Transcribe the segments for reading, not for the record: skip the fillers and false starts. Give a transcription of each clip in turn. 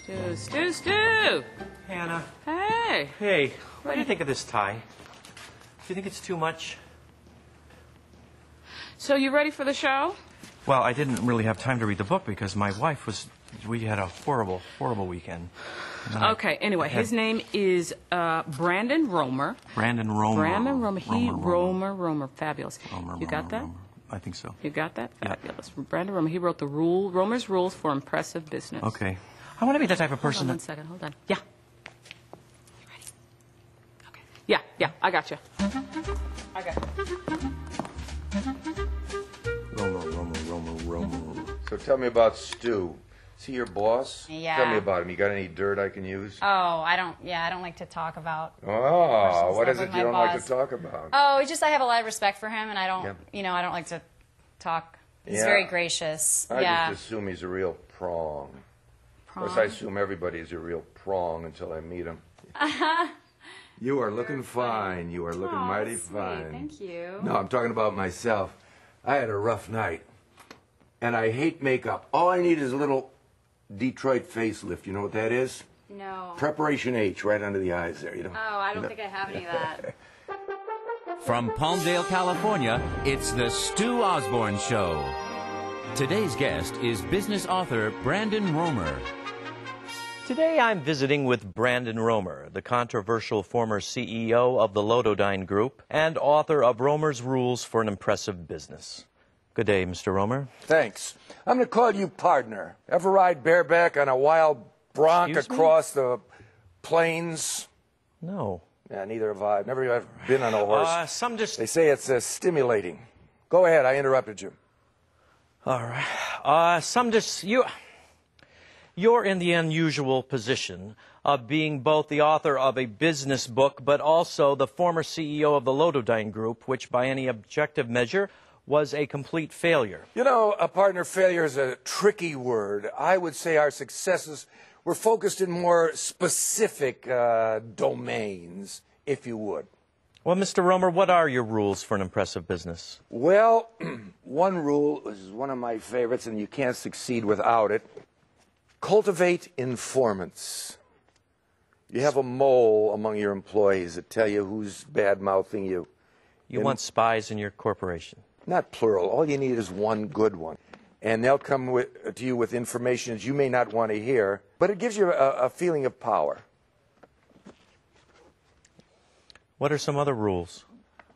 Stu! Hannah. Hey! Hey, what do you think of this tie? Do you think it's too much? So you ready for the show? Well, I didn't really have time to read the book because my wife was... We had a horrible, horrible weekend. Okay, anyway, his name is Brandon Romer. Brandon Romer. Brandon Romer. Romer. Fabulous. You got that? I think so. You got that? Yeah. Fabulous. Brandon Romer. He wrote the Romer's Rules for Impressive Business. Okay. I want to be the type of person Hold on 1 second. Hold on. Yeah. You ready? Okay. Yeah. I got you. I got you. Romer. So tell me about Stu. Is he your boss? Yeah. Tell me about him. You got any dirt I can use? Oh, I don't like to talk about. Oh, what is stuff it with you my don't like boss. to talk about? Oh, it's just I have a lot of respect for him, and I don't, Yeah. I don't like to talk. He's Yeah. very gracious. I yeah. just assume he's a real prong. Of course, Prong? I assume everybody is a real prong until I meet him. You are looking fine. You are looking mighty sweet. fine. Thank you. No, I'm talking about myself. I had a rough night, and I hate makeup. All I need is a little Detroit facelift. You know what that is? No. Preparation H right under the eyes there. You know. Oh, I don't think I have any of that. From Palmdale, California, it's the Stu Osborn Show. Today's guest is business author Brandon Romer. Today I'm visiting with Brandon Romer, the controversial former CEO of the Lododyne Group and author of Romer's Rules for an Impressive Business. Good day, Mr. Romer. Thanks. I'm going to call you partner. Ever ride bareback on a wild bronc Excuse me? across the plains? No. Yeah, neither have I. I've never been on a horse. They All say it's stimulating. Go ahead. I interrupted you. right. You're in the unusual position of being both the author of a business book, but also the former CEO of the Lododyne Group, which by any objective measure was a complete failure. You know, a partner, failure is a tricky word. I would say our successes were focused in more specific domains, if you would. Well, Mr. Romer, what are your rules for an impressive business? Well, one rule is one of my favorites, and you can't succeed without it. Cultivate informants. You have a mole among your employees that tell you who's bad-mouthing you. You want spies in your corporation. Not plural. All you need is one good one. And they'll come to you with information that you may not want to hear, but it gives you a feeling of power. What are some other rules?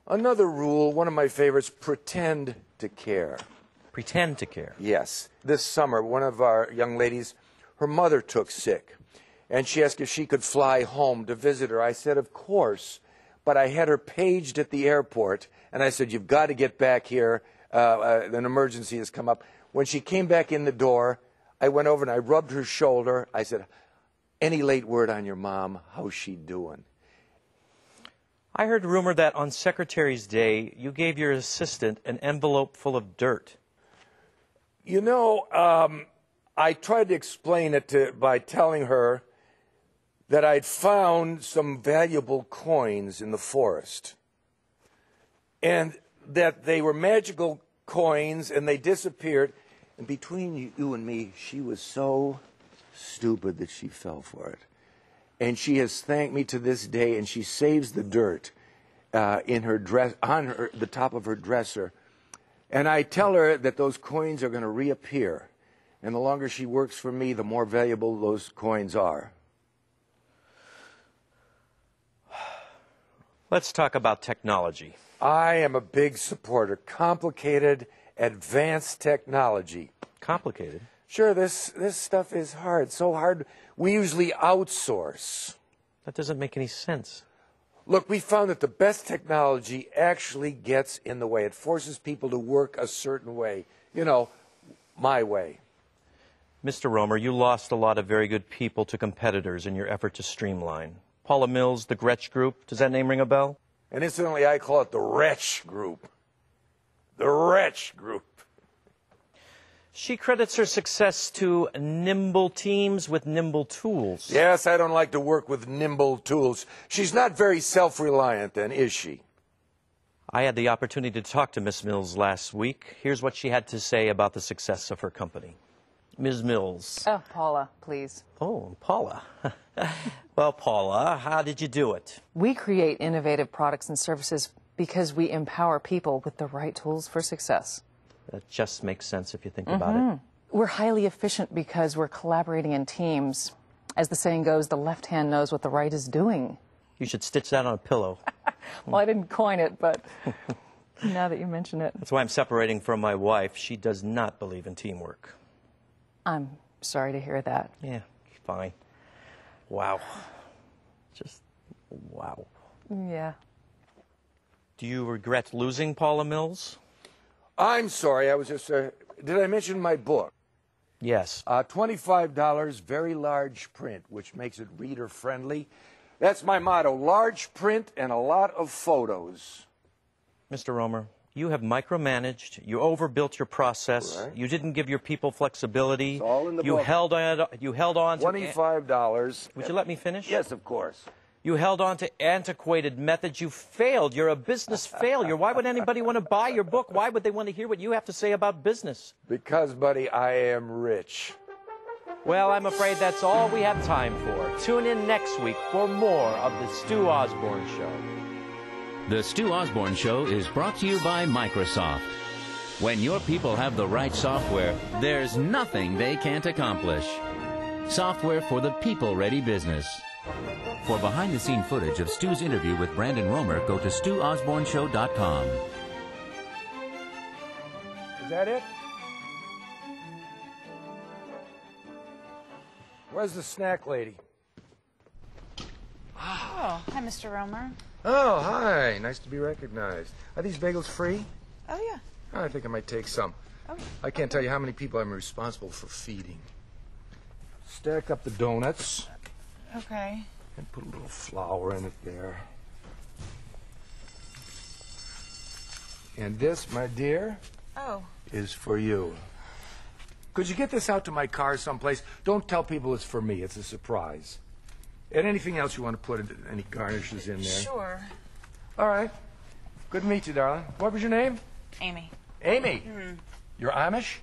Another rule, one of my favorites, pretend to care. Pretend to care. Yes. This summer, one of our young ladies, her mother took sick, and she asked if she could fly home to visit her. I said, of course, but I had her paged at the airport, and I said, you've got to get back here. An emergency has come up. When she came back in the door, I went over and I rubbed her shoulder. I said, any late word on your mom? How's she doing? I heard rumor that on Secretary's Day, you gave your assistant an envelope full of dirt. You know, I tried to explain it by telling her that I'd found some valuable coins in the forest, and that they were magical coins, and they disappeared. And between you and me, she was so stupid that she fell for it. And she has thanked me to this day, and she saves the dirt in her dress, on the top of her dresser. And I tell her that those coins are going to reappear. And the longer she works for me, the more valuable those coins are. Let's talk about technology. I am a big supporter. Complicated, advanced technology. Complicated? Sure, this stuff is hard, so hard. We usually outsource. That doesn't make any sense. Look, we found that the best technology actually gets in the way. It forces people to work a certain way. You know, my way. Mr. Romer, you lost a lot of very good people to competitors in your effort to streamline. Paula Mills, the Gretsch Group, does that name ring a bell? And incidentally, I call it the Wretch Group. The Wretch Group. She credits her success to nimble teams with nimble tools. Yes, I don't like to work with nimble tools. She's not very self-reliant then, is she? I had the opportunity to talk to Miss Mills last week. Here's what she had to say about the success of her company. Ms. Mills. Oh, Paula, please. Oh, Paula. Well, Paula, how did you do it? We create innovative products and services because we empower people with the right tools for success. That just makes sense if you think about it. We're highly efficient because we're collaborating in teams. As the saying goes, the left hand knows what the right is doing. You should stitch that on a pillow. Well, I didn't coin it, but now that you mention it. That's why I'm separating from my wife. She does not believe in teamwork. I'm sorry to hear that. Yeah, fine. Wow. Just wow. Yeah. Do you regret losing Paula Mills? I'm sorry, I was just, did I mention my book? Yes. $25, very large print, which makes it reader-friendly. That's my motto, large print and a lot of photos. Mr. Romer, you have micromanaged, you overbuilt your process, Right. you didn't give your people flexibility. It's all in the you book. held on to $25. Would you let me finish? Yes, of course. You held on to antiquated methods. You failed. You're a business failure. Why would anybody want to buy your book? Why would they want to hear what you have to say about business? Because, buddy, I am rich. Well, I'm afraid that's all we have time for. Tune in next week for more of the Stu Osborn Show. The Stu Osborn Show is brought to you by Microsoft. When your people have the right software, there's nothing they can't accomplish. Software for the people-ready business. For behind-the-scene footage of Stu's interview with Brandon Romer, go to StuOsbornShow.com. Is that it? Where's the snack lady? Oh, hi, Mr. Romer. Oh, hi. Nice to be recognized. Are these bagels free? Oh, yeah. I think I might take some. Oh. I can't tell you how many people I'm responsible for feeding. Stack up the donuts Okay. and put a little flour in it there. And this, my dear, Oh. is for you. Could you get this out to my car someplace? Don't tell people it's for me. It's a surprise. And anything else you want to put in, any garnishes in there? Sure. All right. Good to meet you, darling. What was your name? Amy. Amy. You're Amish?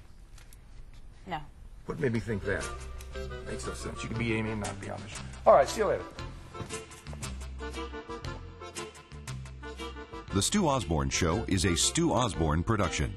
No. What made me think that? Makes no sense. You can be Amy and not be Amish. All right, see you later. The Stu Osborn Show is a Stu Osborn production.